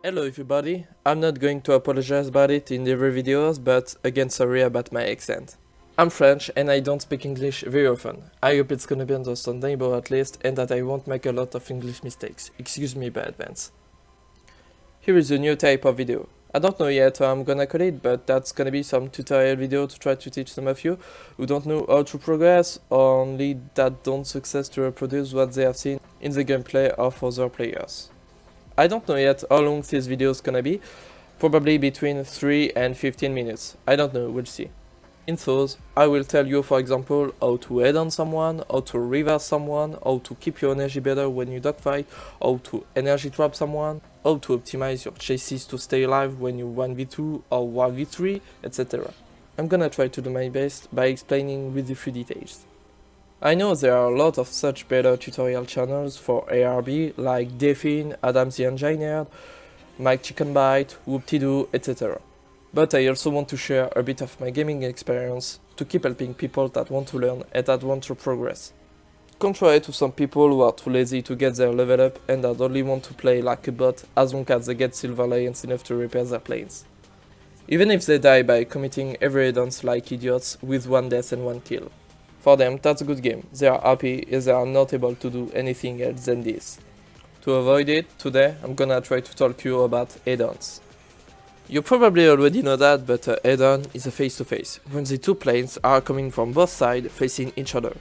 Hello everybody, I'm not going to apologize about it in every videos, but again sorry about my accent. I'm French and I don't speak English very often. I hope it's gonna be understandable at least and that I won't make a lot of English mistakes. Excuse me by advance. Here is a new type of video. I don't know yet how I'm gonna call it, but that's gonna be some tutorial video to try to teach some of you who don't know how to progress or only that don't success to reproduce what they have seen in the gameplay of other players. I don't know yet how long this video is gonna be, probably between 3 and 15 minutes, I don't know, we'll see. In those, I will tell you for example how to head on someone, how to reverse someone, how to keep your energy better when you dogfight, how to energy trap someone, how to optimize your chases to stay alive when you 1v2 or 1v3, etc. I'm gonna try to do my best by explaining with a few details. I know there are a lot of such better tutorial channels for ARB like Defin, Adams the Engineer, Mike Chicken Bite, Whoop-Tidoo, etc. But I also want to share a bit of my gaming experience to keep helping people that want to learn and that want to progress. Contrary to some people who are too lazy to get their level up and that only want to play like a bot as long as they get silver lions enough to repair their planes. Even if they die by committing every addons like idiots with 1 death and 1 kill. For them, that's a good game. They are happy as they are not able to do anything else than this. To avoid it, today I'm gonna try to talk to you about head-ons. You probably already know that, but a head-on is a face-to-face, when the two planes are coming from both sides facing each other.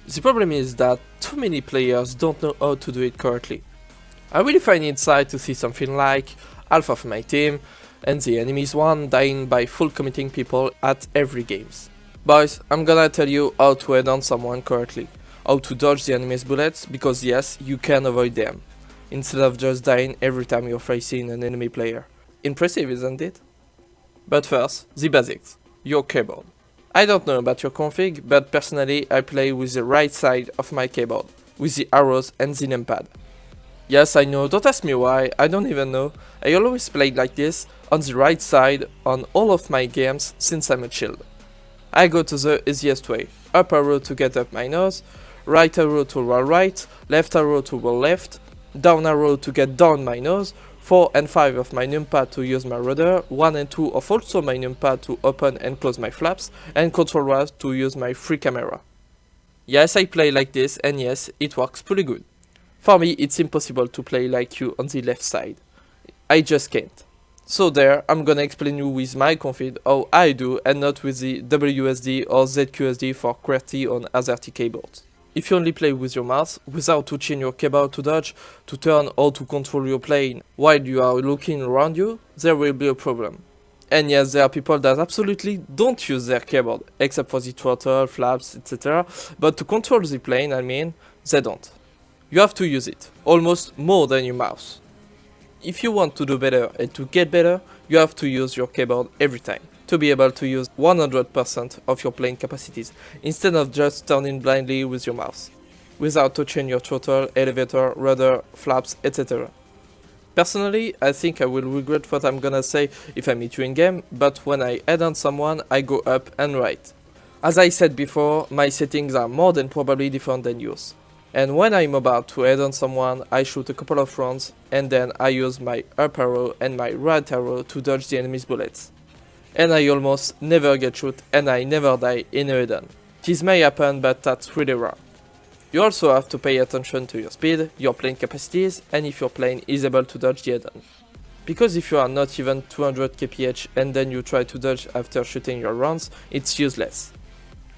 The problem is that too many players don't know how to do it correctly. I really find it sad to see something like half of my team and the enemy's one dying by full committing people at every games. Boys, I'm gonna tell you how to head on someone correctly, how to dodge the enemy's bullets, because yes, you can avoid them, instead of just dying every time you're facing an enemy player. Impressive, isn't it? But first, the basics. Your keyboard. I don't know about your config, but personally I play with the right side of my keyboard, with the arrows and the numpad. Yes, I know, don't ask me why, I don't even know. I always played like this, on the right side, on all of my games since I'm a child. I go to the easiest way, up arrow to get up my nose, right arrow to roll right, left arrow to roll left, down arrow to get down my nose, 4 and 5 of my numpad to use my rudder, 1 and 2 of also my numpad to open and close my flaps, and Ctrl R to use my free camera. Yes, I play like this, and yes, it works pretty good. For me, it's impossible to play like you on the left side. I just can't. So there, I'm gonna explain you with my config how I do and not with the WSD or ZQSD for QWERTY on AZERTY keyboards. If you only play with your mouse, without touching your keyboard to dodge, to turn or to control your plane while you are looking around you, there will be a problem. And yes, there are people that absolutely don't use their keyboard, except for the throttle, flaps, etc. But to control the plane, I mean, they don't. You have to use it, almost more than your mouse. If you want to do better and to get better, you have to use your keyboard every time, to be able to use 100% of your plane capacities, instead of just turning blindly with your mouse, without touching your throttle, elevator, rudder, flaps, etc. Personally, I think I will regret what I'm gonna say if I meet you in game, but when I head on someone, I go up and right. As I said before, my settings are more than probably different than yours. And when I'm about to head on someone, I shoot a couple of rounds, and then I use my up arrow and my right arrow to dodge the enemy's bullets. And I almost never get shot, and I never die in a head-on. This may happen, but that's really rare. You also have to pay attention to your speed, your plane capacities, and if your plane is able to dodge the head-on. Because if you are not even 200 kph and then you try to dodge after shooting your rounds, it's useless.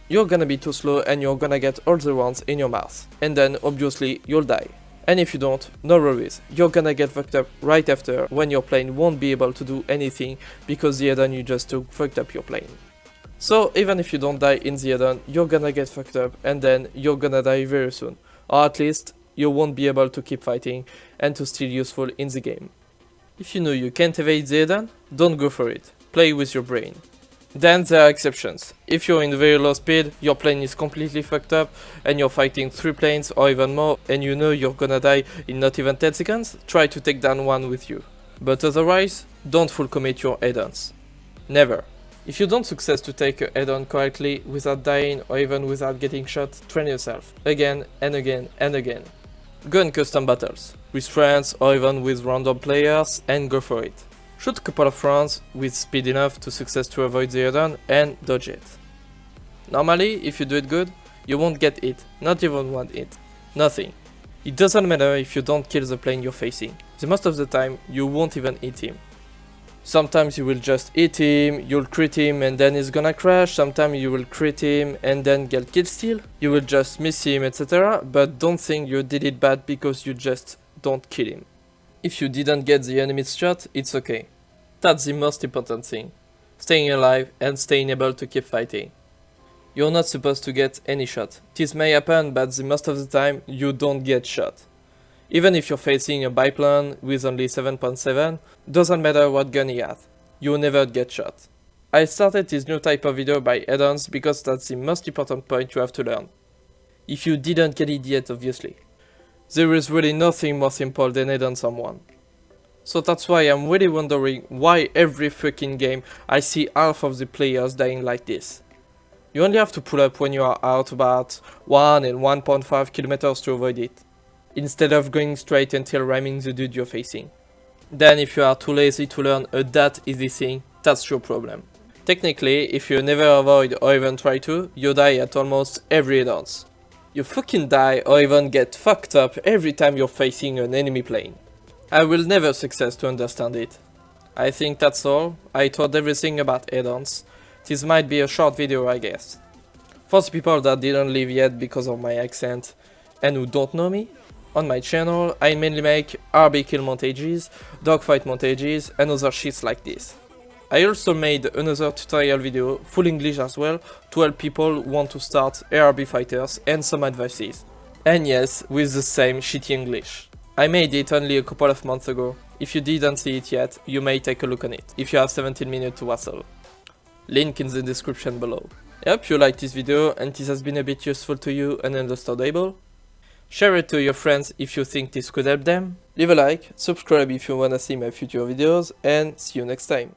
You're gonna be too slow and you're gonna get all the rounds in your mouth, and then obviously you'll die. And if you don't, no worries, you're gonna get fucked up right after when your plane won't be able to do anything because the add-on you just took fucked up your plane. So even if you don't die in the add-on, you're gonna get fucked up and then you're gonna die very soon, or at least you won't be able to keep fighting and to still useful in the game. If you know you can't evade the add-on, don't go for it, play with your brain. Then there are exceptions. If you're in very low speed, your plane is completely fucked up and you're fighting 3 planes or even more and you know you're gonna die in not even 10 seconds, try to take down one with you. But otherwise, don't full commit your head-ons. Never. If you don't succeed to take a head-on correctly without dying or even without getting shot, train yourself again and again and again. Go in custom battles. with friends or even with random players, and go for it. Shoot a couple of rounds with speed enough to success to avoid the add-on and dodge it. Normally, if you do it good, you won't get hit, not even one hit, nothing. It doesn't matter if you don't kill the plane you're facing, the most of the time you won't even hit him. Sometimes you will just hit him, you'll crit him and then he's gonna crash, sometimes you will crit him and then get kill steal, you will just miss him, etc. But don't think you did it bad because you just don't kill him. If you didn't get the enemy's shot, it's okay. That's the most important thing. Staying alive and staying able to keep fighting. You're not supposed to get any shot. This may happen, but the most of the time you don't get shot. Even if you're facing a biplane with only 7.7, doesn't matter what gun you have, you'll never get shot. I started this new type of video by add-ons because that's the most important point you have to learn. If you didn't get it yet, obviously. There is really nothing more simple than add-on someone. So that's why I'm really wondering why every freaking game I see half of the players dying like this. You only have to pull up when you are out about 1 and 1.5 kilometers to avoid it, instead of going straight until ramming the dude you're facing. Then if you are too lazy to learn a that easy thing, that's your problem. Technically, if you never avoid or even try to, you die at almost every add-ons. You fucking die or even get fucked up every time you're facing an enemy plane. I will never success to understand it. I think that's all. I taught everything about add-ons. This might be a short video, I guess. For the people that didn't leave yet because of my accent and who don't know me, on my channel I mainly make RB kill montages, dogfight montages and other shits like this. I also made another tutorial video, full English as well, to help people who want to start ARB fighters and some advices. And yes, with the same shitty English. I made it only a couple of months ago. If you didn't see it yet, you may take a look on it, if you have 17 minutes to wrestle. Link in the description below. I hope you liked this video and this has been a bit useful to you and understandable. Share it to your friends if you think this could help them. Leave a like, subscribe if you wanna see my future videos, and see you next time.